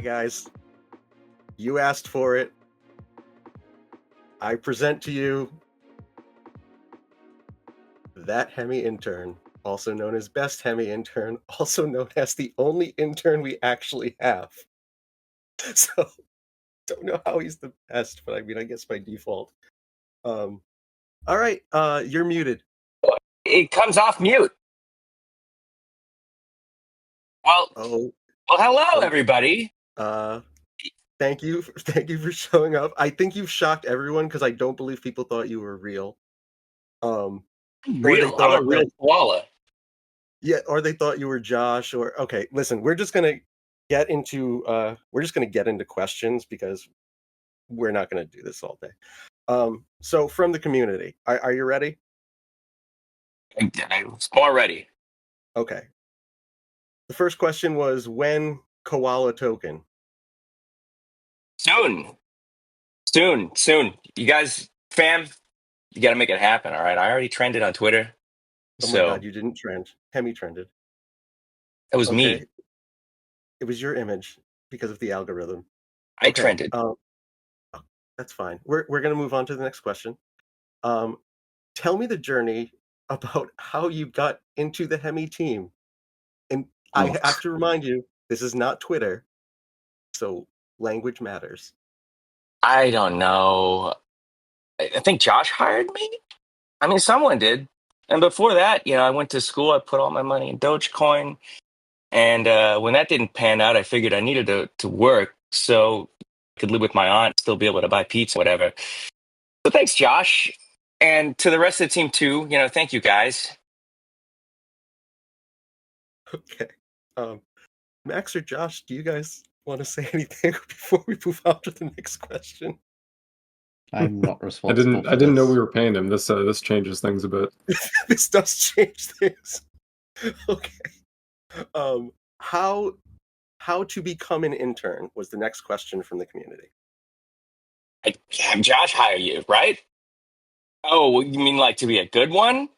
guys. You asked for it. I present to you that Hemi Intern, also known as Best Hemi Intern, also known as the only intern we actually have. So, don't know how he's the best, but I mean, I guess by default. All right, you're muted. It comes off mute. Well, hello, everybody. Thank you for showing up. I think you've shocked everyone because I don't believe people thought you were real. I'm a real koala. Yeah, or they thought you were Josh. Or okay, listen, we're just gonna get into questions because we're not gonna do this all day. So from the community, are you ready? I'm more ready. Okay. The first question was, when koala token? Soon. You guys, fam, you got to make it happen. All right. I already trended on Twitter. Oh my God, you didn't trend. Hemi trended. It was me. It was your image because of the algorithm. I trended. That's fine. We're gonna move on to the next question. Tell me the journey about how you got into the Hemi team. And I have to remind you, this is not Twitter, so language matters. I don't know. I think Josh hired me. I mean, someone did. And before that, I went to school. I put all my money in Dogecoin. And when that didn't pan out, I figured I needed to work so I could live with my aunt, still be able to buy pizza, whatever. So thanks, Josh. And to the rest of the team, too. Thank you, guys. Okay. Max or Josh, do you guys want to say anything before we move on to the next question? I'm not responsible. I didn't know we were paying him. This changes things a bit. This does change things. Okay. How to become an intern was the next question from the community. I have Josh hire you, right? Oh, you mean like to be a good one?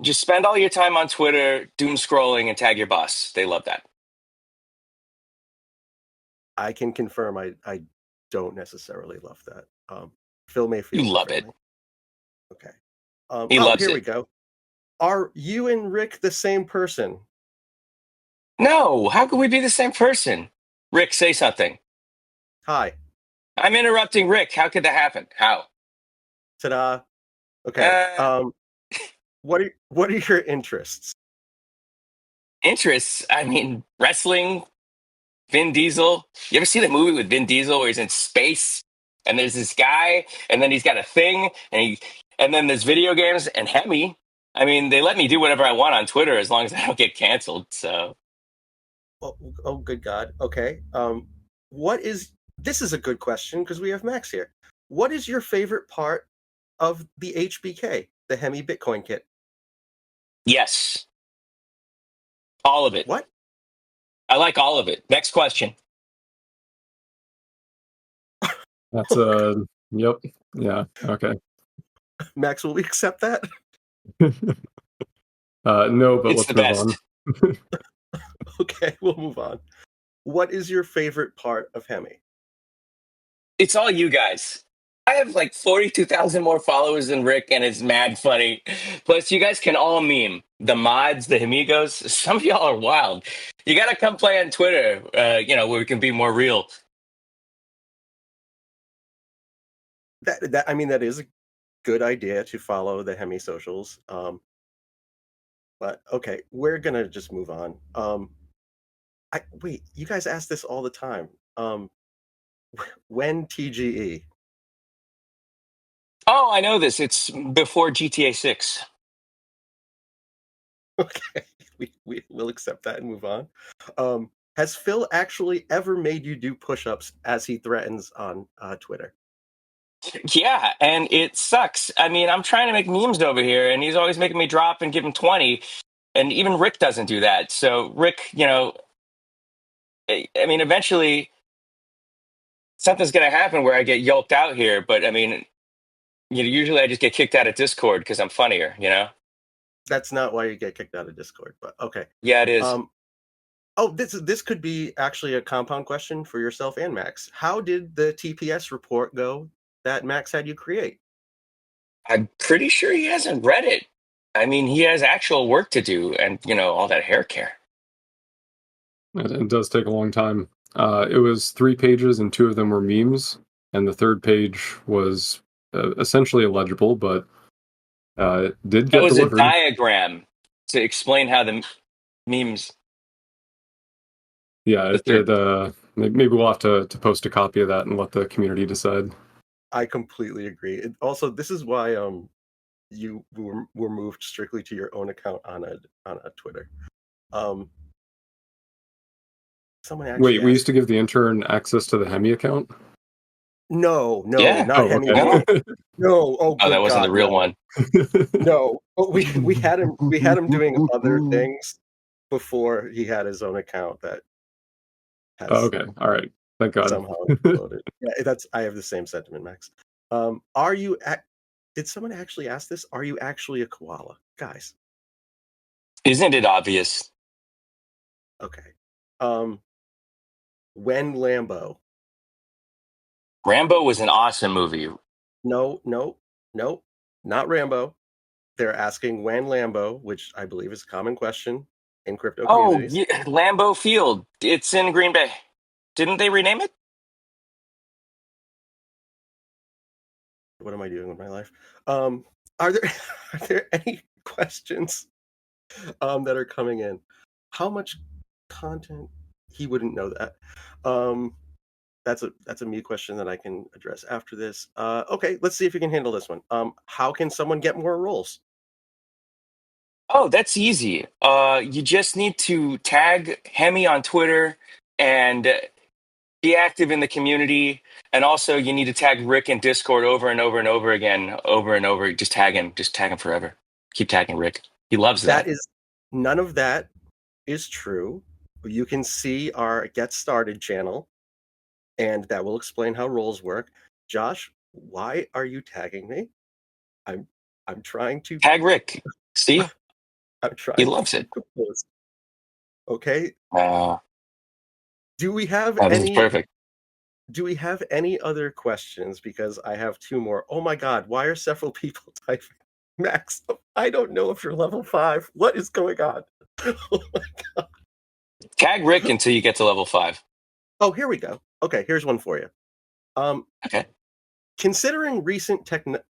Just spend all your time on Twitter, doom scrolling, and tag your boss. They love that. I can confirm I don't necessarily love that. Phil may feel you love it. Okay. He loves here it. we go. Are you and Rick the same person? No, how could we be the same person? Rick, say something. Hi. I'm interrupting Rick. How could that happen? How? Ta-da. Okay. What are your interests? Interests? I mean, wrestling, Vin Diesel. You ever see the movie with Vin Diesel where he's in space and there's this guy and then he's got a thing and then there's video games and Hemi. I mean, they let me do whatever I want on Twitter as long as I don't get canceled. So, oh good God. Okay. This is a good question because we have Max here. What is your favorite part of the HBK, the Hemi Bitcoin kit? Yes. All of it. What? I like all of it. Next question. That's yep. Yeah. Okay. Max, will we accept that? No, but it's let's the move best. on. Okay, we'll move on. What is your favorite part of Hemi? It's all you guys. I have like 42,000 more followers than Rick, and it's mad funny. Plus, you guys can all meme. The mods, the amigos. Some of y'all are wild. You got to come play on Twitter, where we can be more real. That is a good idea to follow the Hemi socials. But okay, we're gonna just move on. Wait, you guys ask this all the time. When TGE? Oh, I know this. It's before GTA 6. Okay, we'll accept that and move on. Has Phil actually ever made you do push-ups as he threatens on Twitter? Yeah, and it sucks. I mean, I'm trying to make memes over here, and he's always making me drop and give him 20. And even Rick doesn't do that. So, Rick, I mean, eventually something's going to happen where I get yoked out here. But I mean, usually I just get kicked out of Discord because I'm funnier, That's not why you get kicked out of Discord, but okay. Yeah, it is. Oh, this could be actually a compound question for yourself and Max. How did the TPS report go that Max had you create? I'm pretty sure he hasn't read it. I mean, he has actual work to do, and all that hair care. It does take a long time. It was 3 pages, and 2 of them were memes, and the third page was essentially illegible, but it did That get was a delivered. diagram to explain how the memes. Yeah, The third. maybe we'll have to post a copy of that and let the community decide. I completely agree. Also, this is why you were moved strictly to your own account on a Twitter. Um, Someone Wait, actually we used asked. to give the intern access to the Hemi account? No, no, Yeah. not Oh, Hemi. No. okay. No, oh Oh, that good wasn't the God, real no. one. No. But we had him doing other things before he had his own account that Oh, has okay, all right. Thank God. somehow exploded. Yeah, I have the same sentiment, Max. Are you did someone actually ask this? Are you actually a koala? Guys, Isn't it obvious? okay. Um, when Lambo. Rambo was an awesome movie. No, no, no, not Rambo. They're asking when Lambo, which I believe is a common question in crypto Oh, communities. yeah, Lambeau Field. It's in Green Bay. Didn't they rename it? What am I doing with my life? Um, are there are there any questions that are coming in? How much content? He wouldn't know that. Um, that's a me question that I can address after this. Okay, let's see if you can handle this one. How can someone get more roles? Oh, that's easy. You just need to tag Hemi on Twitter and be active in the community. And also, you need to tag Rick in Discord over and over and over again, over and over. Just tag him. Just tag him forever. Keep tagging Rick. He loves That that. is None of that is true. You can see our Get Started channel, and that will explain how roles work. Josh, why are you tagging me? I'm I'm trying to Tag Rick. See, I'm he trying to loves it. compose. Okay. Uh, Do we have this is any perfect. do we have any other questions? Because I have two more. Oh my God, why are several people typing? Max, I don't know if you're level 5. What is going on? Tag Rick until you get to level 5. Oh, here we go. Okay, here's one for you. Um, Okay. Considering recent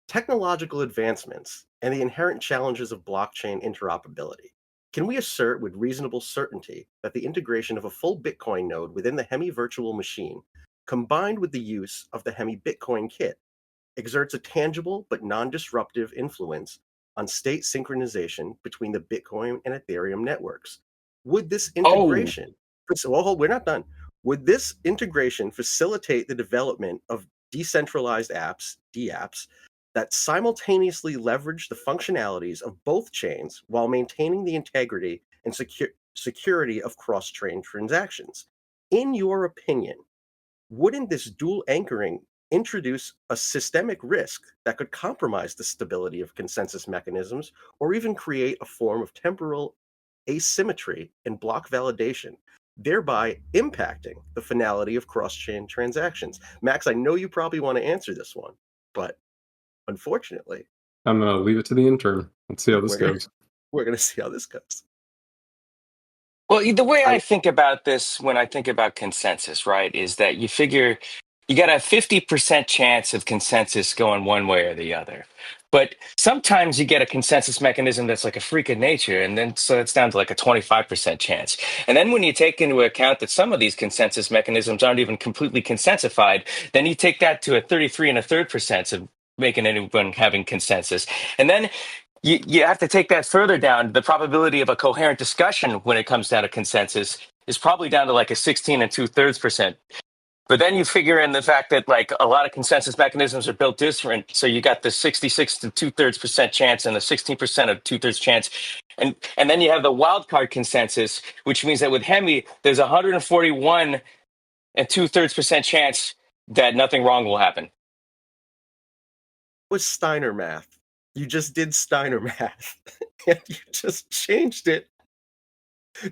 technological advancements and the inherent challenges of blockchain interoperability, can we assert with reasonable certainty that the integration of a full Bitcoin node within the Hemi virtual machine, combined with the use of the Hemi Bitcoin kit, exerts a tangible but non-disruptive influence on state synchronization between the Bitcoin and Ethereum networks? Would this Oh, integration, we're not done. Would this integration facilitate the development of decentralized apps, DApps, that simultaneously leverage the functionalities of both chains while maintaining the integrity and security of cross-chain transactions? In your opinion, wouldn't this dual anchoring introduce a systemic risk that could compromise the stability of consensus mechanisms or even create a form of temporal asymmetry in block validation, thereby impacting the finality of cross chain transactions? Max, I know you probably want to answer this one, but unfortunately, I'm gonna leave it to the intern. Let's see how this we're gonna goes. we're gonna see how this goes. well, the way I I think about this when I think about consensus, right, is that you figure you got a 50% chance of consensus going one way or the other. But sometimes you get a consensus mechanism that's like a freak of nature, and then so it's down to like a 25% chance. And then when you take into account that some of these consensus mechanisms aren't even completely consensified, then you take that to a 33 and a third percent of making anyone having consensus. And then you have to take that further down. The probability of a coherent discussion when it comes down to consensus is probably down to like a 16 and two-thirds percent. But then you figure in the fact that like a lot of consensus mechanisms are built different. So you got the 66 to two-thirds percent chance and the 16% of two-thirds chance. And then you have the wildcard consensus, which means that with Hemi, there's 141 and two-thirds percent chance that nothing wrong will happen. was Steiner math. You just did Steiner math and you just changed it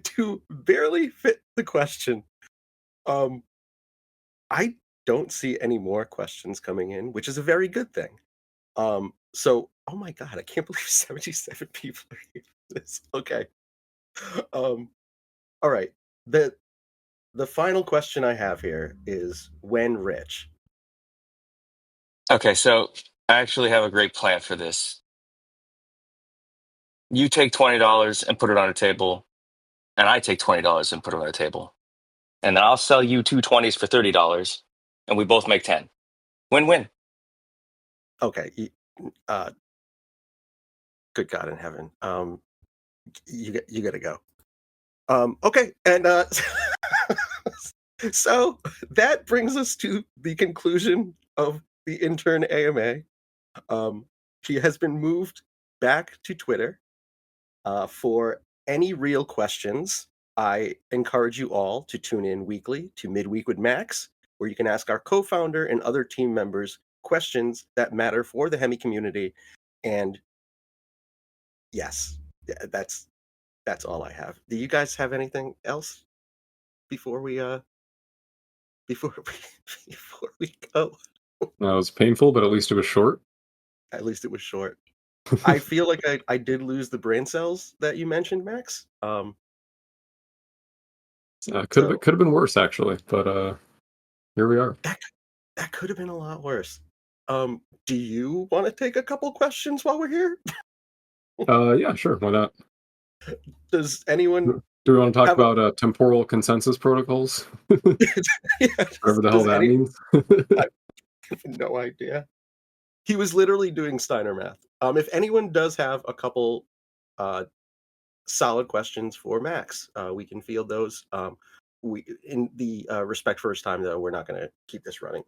to barely fit the question. Um, I don't see any more questions coming in, which is a very good thing. So, oh my god, I can't believe 77 people are here for this. Okay. Um, all right. The the final question I have here is when rich? Okay, so I actually have a great plan for this. You take $20 and put it on a table, and I take $20 and put it on a table. And then I'll sell you two 20s for $30, and we both make 10. Win-win. Okay. Uh, good God in heaven. You got to go. Okay, and so that brings us to the conclusion of the intern AMA. He has been moved back to Twitter. For any real questions, I encourage you all to tune in weekly to Midweek with Max, where you can ask our co-founder and other team members questions that matter for the Hemi community. And yes, that's all I have. Do you guys have anything else before we before we before we go? That was painful, but at least it was short. At least it was short. I feel like I did lose the brain cells that you mentioned, Max. So Could have been worse actually, but here we are. that that could have been a lot worse. Do you want to take a couple questions while we're here? Yeah, sure. Why not? Does anyone Do we want to talk have a about temporal consensus protocols? yeah, Whatever the hell does that any means. I have no idea. He was literally doing Steiner math. If anyone does have a couple uh solid questions for Max, we can field those. We in the respect for his time though, we're not going to keep this running.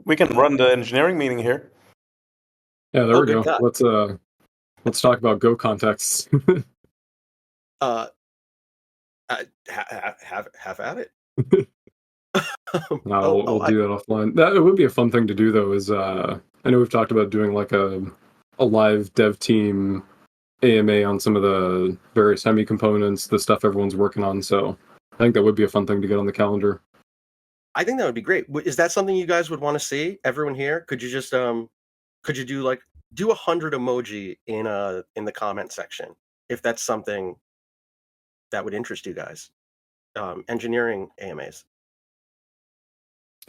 We can run the engineering meeting here. Yeah, there Oh, we good go. God. Let's talk about Go contexts. Uh, have at it. No, we'll do that offline. That it would be a fun thing to do though. Is I know we've talked about doing like a live dev team AMA on some of the various Hemi components, the stuff everyone's working on. So I think that would be a fun thing to get on the calendar. I think that would be great. Is that something you guys would want to see? Everyone here, could you just could you do 100 emoji in the comment section if that's something that would interest you guys? Engineering AMAs.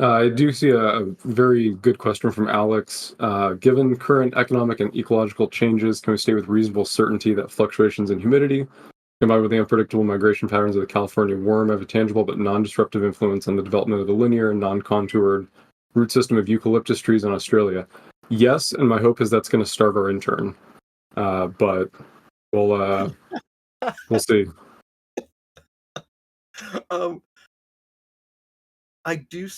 I do see a very good question from Alex. Given current economic and ecological changes, can we state with reasonable certainty that fluctuations in humidity, combined with the unpredictable migration patterns of the California worm, have a tangible but non-disruptive influence on the development of the linear and non-contoured root system of eucalyptus trees in Australia? Yes, and my hope is that's going to starve our intern. But we'll see. I do.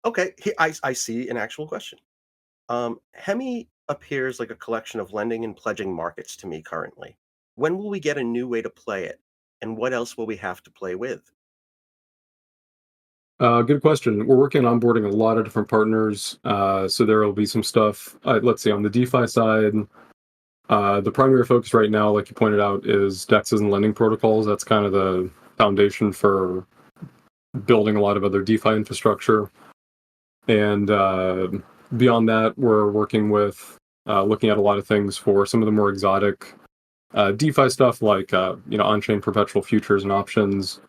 Okay, I see an actual question. Hemi appears like a collection of lending and pledging markets to me currently. When will we get a new way to play it? And what else will we have to play with? Good question. We're working on onboarding a lot of different partners. So there will be some stuff, let's see, on the DeFi side. The primary focus right now, like you pointed out, is DEXs and lending protocols. That's kind of the foundation for building a lot of other DeFi infrastructure. And beyond that, we're working with looking at a lot of things for some of the more exotic DeFi stuff, like on-chain perpetual futures and options.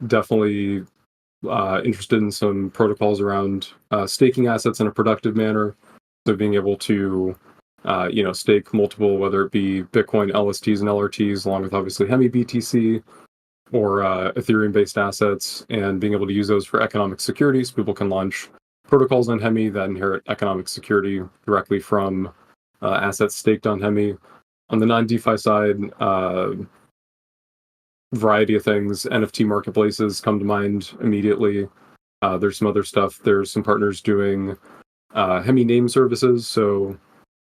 Definitely interested in some protocols around staking assets in a productive manner. So being able to stake multiple, whether it be Bitcoin, LSTs, and LRTs, along with obviously Hemi BTC or Ethereum-based assets, and being able to use those for economic security, so people can launch protocols on Hemi that inherit economic security directly from assets staked on Hemi. On the non-DeFi side, variety of things. NFT marketplaces come to mind immediately. There's some other stuff. There's some partners doing Hemi name services. So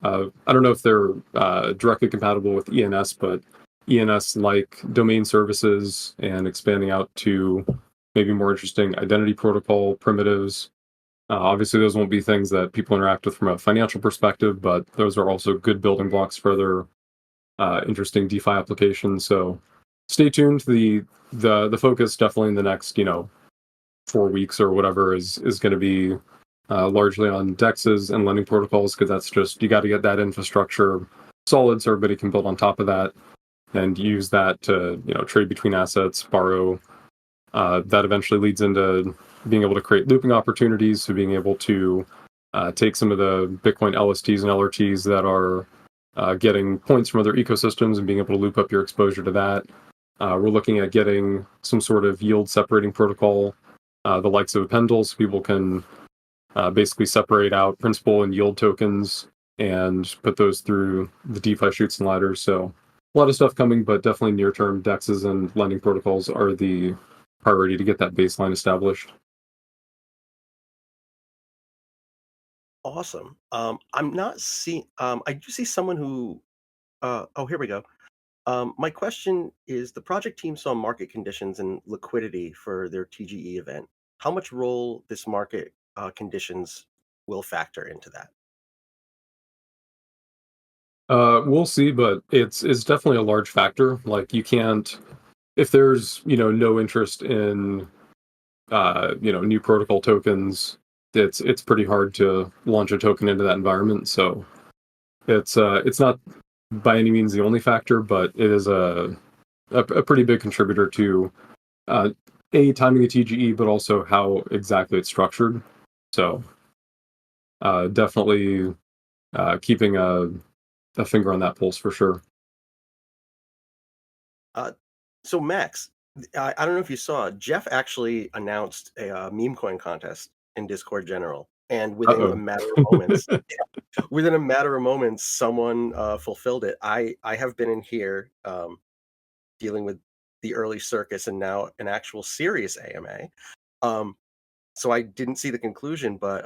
I don't know if they're directly compatible with ENS, but ENS like domain services and expanding out to maybe more interesting identity protocol primitives. Obviously, those won't be things that people interact with from a financial perspective, but those are also good building blocks for other interesting DeFi applications. So stay tuned. The focus definitely in the next 4 weeks or whatever is going to be largely on DEXs and lending protocols, because that's just, you got to get that infrastructure solid so everybody can build on top of that and use that to trade between assets, borrow. That eventually leads into being able to create looping opportunities, so being able to take some of the Bitcoin LSTs and LRTs that are getting points from other ecosystems and being able to loop up your exposure to that. We're looking at getting some sort of yield separating protocol, the likes of Appendle, so people can basically separate out principal and yield tokens and put those through the DeFi chutes and ladders. So a lot of stuff coming, but definitely near term DEXs and lending protocols are the priority to get that baseline established. Awesome. I'm not seeing. I do see someone who. Oh, here we go. My question is: the project team saw market conditions and liquidity for their TGE event. How much role this market conditions will factor into that? We'll see, but it's definitely a large factor. Like, you can't, if there's no interest in new protocol tokens, it's pretty hard to launch a token into that environment. So it's not by any means the only factor, but it is a pretty big contributor to timing a TGE, but also how exactly it's structured. So definitely keeping a finger on that pulse for sure. So Max, I don't know if you saw, Jeff actually announced a meme coin contest in Discord General, and within a matter of moments, someone fulfilled it. I have been in here dealing with the early circus and now an actual serious AMA. So I didn't see the conclusion, but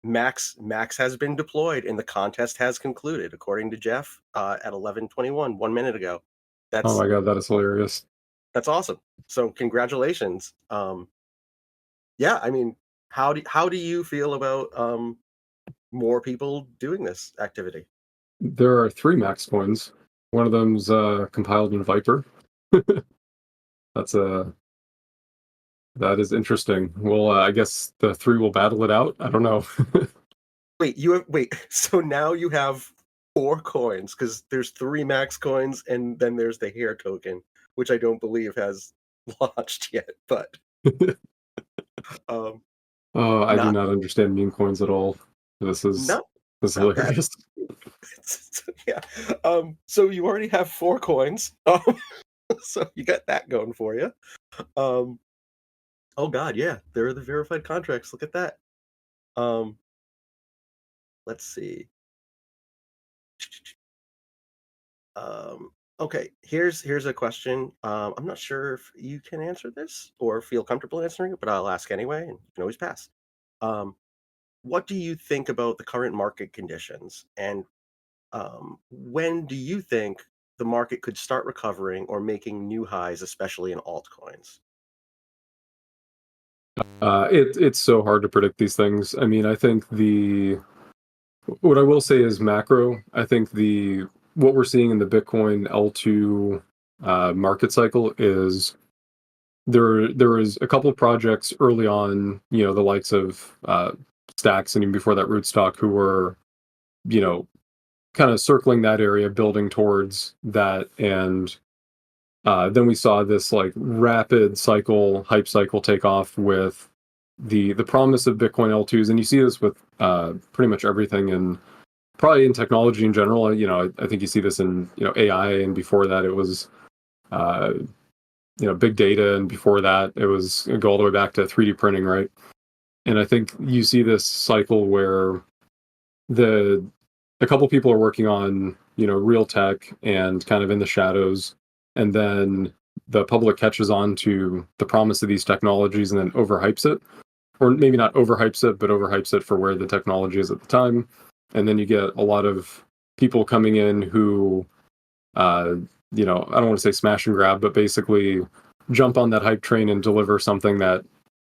Max has been deployed and the contest has concluded, according to Jeff at 11:21, 1 minute ago. Oh my god, that is hilarious. That's awesome. So congratulations. Yeah, I mean, how do you feel about more people doing this activity? There are 3 max coins. One of them's compiled in Viper. That is interesting. Well, I guess the 3 will battle it out. I don't know. Wait. So now you have 4 coins, because there's 3 max coins, and then there's the hair token, which I don't believe has launched yet. But oh, I do not not understand meme coins at all. This is not hilarious. Yeah. So you already have 4 coins. So you got that going for you. Oh god, yeah, there are the verified contracts. Look at that. Let's see. Okay, here's a question. I'm not sure if you can answer this or feel comfortable answering it, but I'll ask anyway, and you can always pass. Um, what do you think about the current market conditions, and when do you think the market could start recovering or making new highs, especially in altcoins? It's so hard to predict these things. I mean, I think what I will say is macro. I think what we're seeing in the Bitcoin L2 market cycle is there is a couple of projects early on, the likes of Stacks and even before that Rootstock, who were, kind of circling that area, building towards that, and then we saw this like rapid hype cycle take off with the promise of Bitcoin L2s, and you see this with pretty much everything, and probably in technology in general. I think you see this in AI, and before that it was big data, and before that it was go all the way back to 3D printing, right? And I think you see this cycle where a couple people are working on real tech and kind of in the shadows, and then the public catches on to the promise of these technologies and then overhypes it, or maybe not overhypes it, but overhypes it for where the technology is at the time. And then you get a lot of people coming in who I don't want to say smash and grab, but basically jump on that hype train and deliver something that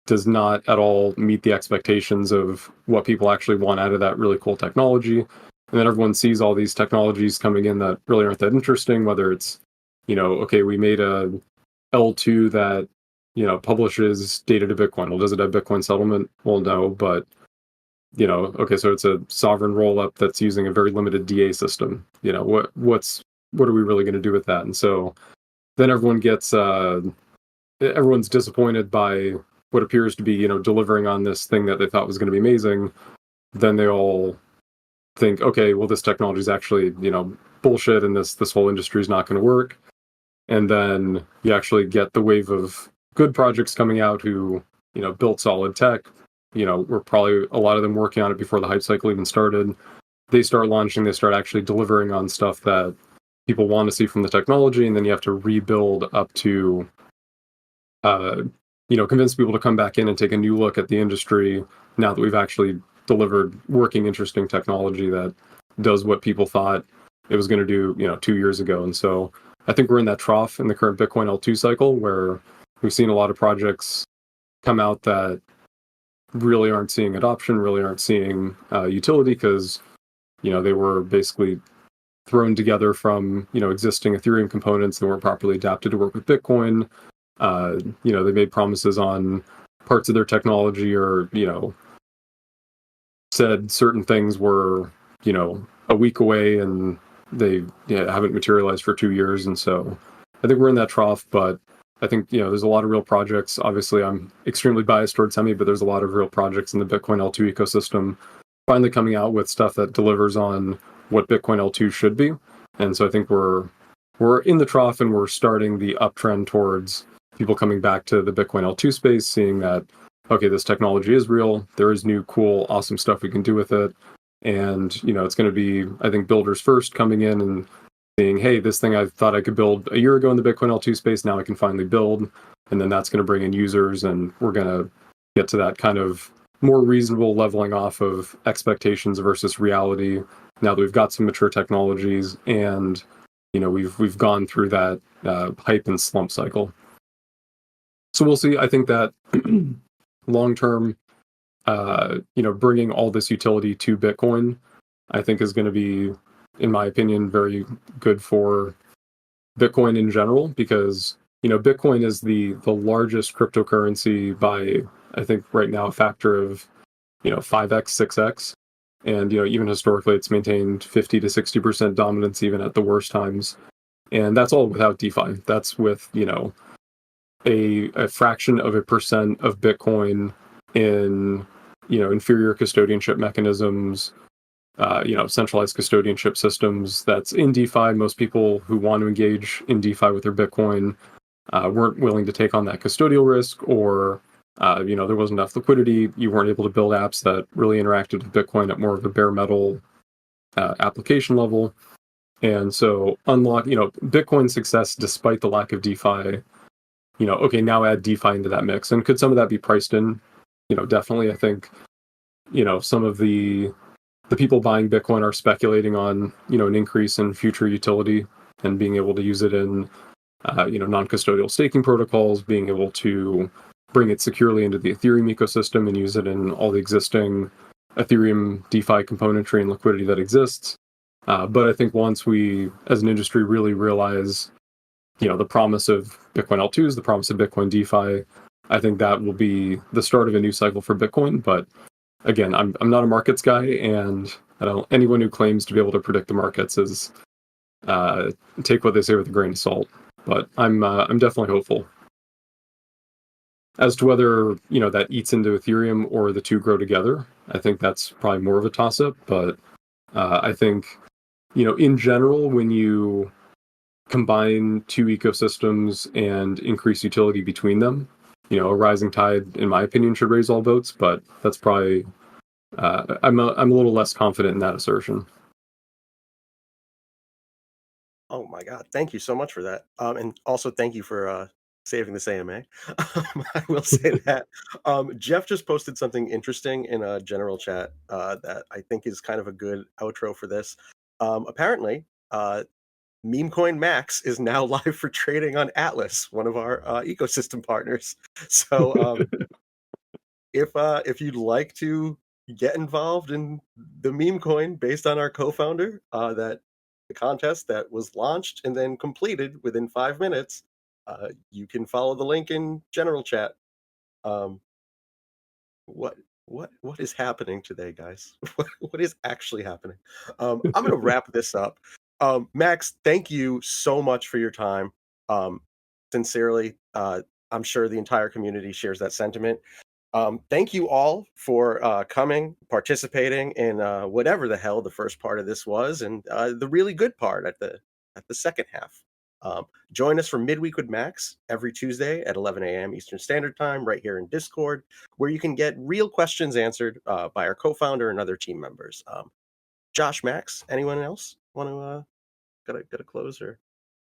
does not at all meet the expectations of what people actually want out of that really cool technology. And then everyone sees all these technologies coming in that really aren't that interesting, whether it's, okay, we made a L2 that, publishes data to Bitcoin. Well, does it have Bitcoin settlement? Well, no, but, okay, so it's a sovereign rollup that's using a very limited DA system. What are we really going to do with that? And so then everyone's disappointed by what appears to be, delivering on this thing that they thought was going to be amazing. Then they all think, okay, well, this technology is actually, bullshit, and this whole industry is not going to work. And then you actually get the wave of good projects coming out who, built solid tech. Were probably a lot of them working on it before the hype cycle even started. They start launching, they start actually delivering on stuff that people want to see from the technology, and then you have to rebuild up to, convince people to come back in and take a new look at the industry now that we've actually delivered working, interesting technology that does what people thought it was going to do, 2 years ago. And so I think we're in that trough in the current Bitcoin L2 cycle where we've seen a lot of projects come out that really aren't seeing adoption, really aren't seeing utility because, they were basically thrown together from, existing Ethereum components that weren't properly adapted to work with Bitcoin. They made promises on parts of their technology or, said certain things were, a week away and they haven't materialized for 2 years. And so I think we're in that trough, but I think, there's a lot of real projects. Obviously, I'm extremely biased towards Hemi, but there's a lot of real projects in the Bitcoin L2 ecosystem finally coming out with stuff that delivers on what Bitcoin L2 should be. And so I think we're in the trough and we're starting the uptrend towards people coming back to the Bitcoin L2 space, seeing that, okay, this technology is real. There is new, cool, awesome stuff we can do with it. And, it's going to be, I think, builders first coming in and saying, hey, this thing I thought I could build a year ago in the Bitcoin L2 space, now I can finally build. And then that's going to bring in users and we're going to get to that kind of more reasonable leveling off of expectations versus reality now that we've got some mature technologies and, we've gone through that hype and slump cycle. So we'll see. I think that long term, bringing all this utility to Bitcoin, I think is going to be, in my opinion, very good for Bitcoin in general because, Bitcoin is the largest cryptocurrency by, I think right now, a factor of, 5x, 6x. And, even historically, it's maintained 50 to 60% dominance even at the worst times. And that's all without DeFi. That's with, a fraction of a percent of Bitcoin in, inferior custodianship mechanisms, centralized custodianship systems that's in DeFi. Most people who want to engage in DeFi with their Bitcoin weren't willing to take on that custodial risk or, there wasn't enough liquidity. You weren't able to build apps that really interacted with Bitcoin at more of a bare metal application level. And so Bitcoin's success despite the lack of DeFi, okay, now add DeFi into that mix. And could some of that be priced in? Definitely. I think, some of the people buying Bitcoin are speculating on, an increase in future utility and being able to use it in, non-custodial staking protocols, being able to bring it securely into the Ethereum ecosystem and use it in all the existing Ethereum DeFi componentry and liquidity that exists. But I think once we, as an industry, really realize, the promise of Bitcoin L2s, the promise of Bitcoin DeFi, I think that will be the start of a new cycle for Bitcoin. But again, I'm not a markets guy, and anyone who claims to be able to predict the markets is take what they say with a grain of salt. But I'm definitely hopeful. As to whether that eats into Ethereum or the two grow together, I think that's probably more of a toss-up. But I think in general, when you combine two ecosystems and increase utility between them, a rising tide, in my opinion, should raise all boats. But that's probably I'm a little less confident in that assertion. Oh my God! Thank you so much for that, and also thank you for saving this AMA. I will say that Jeff just posted something interesting in a general chat that I think is kind of a good outro for this. Apparently, Meme Coin Max is now live for trading on Atlas, one of our ecosystem partners. So if you'd like to get involved in the meme coin based on our co-founder, that the contest that was launched and then completed within 5 minutes, you can follow the link in general chat. Um, what what is happening today, guys? What is actually happening? I'm gonna wrap this up. Max, thank you so much for your time. Um, sincerely, I'm sure the entire community shares that sentiment. Thank you all for coming, participating in whatever the hell the first part of this was, and the really good part at the second half. Join us for Midweek with Max every Tuesday at 11 a.m. Eastern Standard Time, right here in Discord, where you can get real questions answered by our co-founder and other team members. Josh, Max, anyone else want to gotta close, or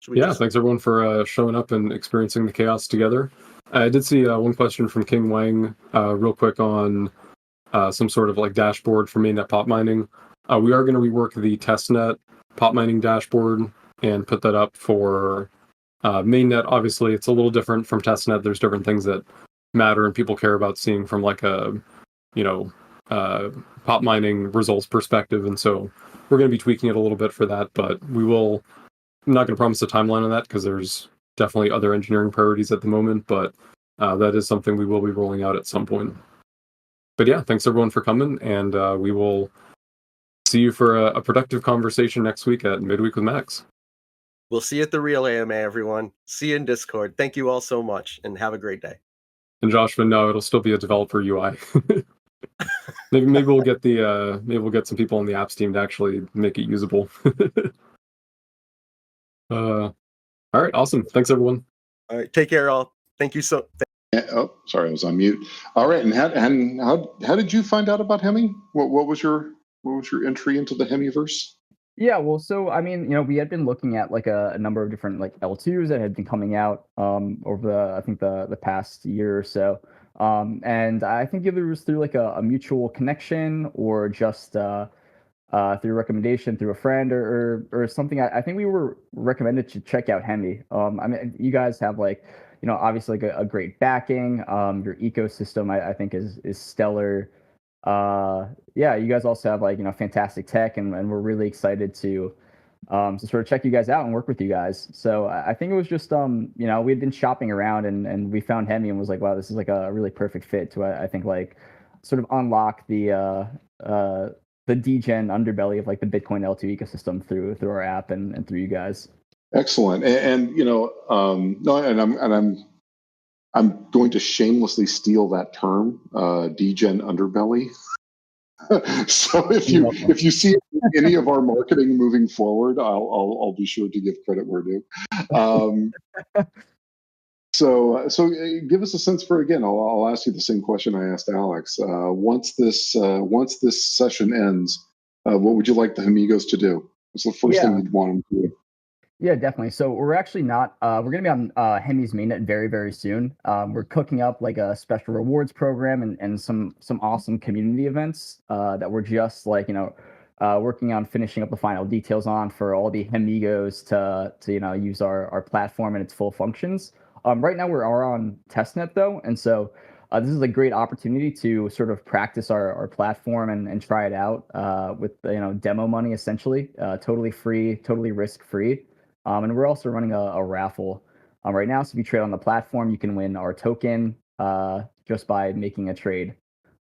should we Yeah, just? thanks everyone for showing up and experiencing the chaos together. I did see one question from King Wang, real quick on some sort of like dashboard for mainnet pop mining. We are going to rework the testnet pop mining dashboard and put that up for mainnet. Obviously, it's a little different from testnet. There's different things that matter and people care about seeing from like a, you know, pop mining results perspective. And so we're going to be tweaking it a little bit for that, but we will. I'm not going to promise a timeline on that because there's definitely other engineering priorities at the moment, but that is something we will be rolling out at some point. But yeah, thanks everyone for coming, and we will see you for a productive conversation next week at Midweek with Max. We'll see you at the real AMA, everyone. See you in Discord. Thank you all so much, and have a great day. And Joshua, no, it'll still be a developer UI. maybe we'll get some people on the apps team to actually make it usable. All right, awesome. Thanks everyone. All right, take care, all. Thank you so. Oh, sorry, I was on mute. All right, and how did you find out about Hemi? What was your entry into the Hemiverse? Yeah, well, so I mean, we had been looking at like a number of different like L2s that had been coming out over I think the past year or so. And I think either it was through like a mutual connection or just through recommendation through a friend or something. I think we were recommended to check out Hemi. I mean, you guys have like, obviously like a great backing. Your ecosystem, I think is stellar. Yeah, you guys also have like, fantastic tech, and we're really excited to sort of check you guys out and work with you guys. So I think it was just we had been shopping around and we found Hemi and was like, wow, this is like a really perfect fit to I think like sort of unlock the degen underbelly of like the Bitcoin L2 ecosystem through our app and through you guys. Excellent, and no, and I'm going to shamelessly steal that term, degen underbelly. So if you see any of our marketing moving forward, I'll be sure to give credit where due. So give us a sense for, again, I'll ask you the same question I asked Alex. Once this session ends, what would you like the Amigos to do? What's the first thing you'd want them to do? Yeah, definitely. So we're actually not. We're gonna be on Hemi's mainnet very, very soon. We're cooking up like a special rewards program and some awesome community events that we're just like working on finishing up the final details on for all the Hemigos to use our platform and its full functions. Right now we are on testnet though, and so this is a great opportunity to sort of practice our platform and try it out with demo money essentially, totally free, totally risk free. And we're also running a raffle right now. So if you trade on the platform, you can win our token just by making a trade.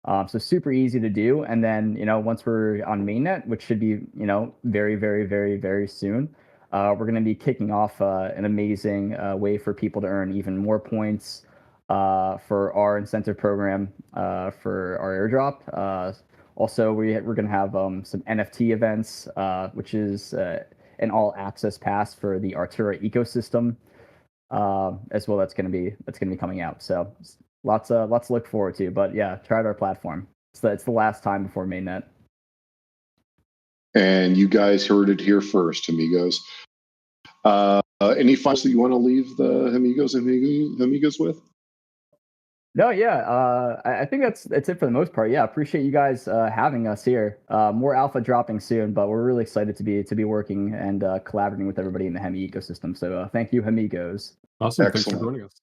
So super easy to do. And then, once we're on mainnet, which should be, very, very, very, very soon, we're going to be kicking off an amazing way for people to earn even more points for our incentive program for our airdrop. Also, we're going to have some NFT events, which is an all access pass for the Artura ecosystem as well. That's going to be coming out. So lots to look forward to. But yeah, try out our platform. It's the last time before mainnet. And you guys heard it here first, amigos. Any finals that you want to leave the amigos with? No, yeah. I think that's it for the most part. Yeah, appreciate you guys having us here. More alpha dropping soon, but we're really excited to be working and collaborating with everybody in the Hemi ecosystem. So thank you, Hemigos. Awesome. Excellent. Thanks for joining us.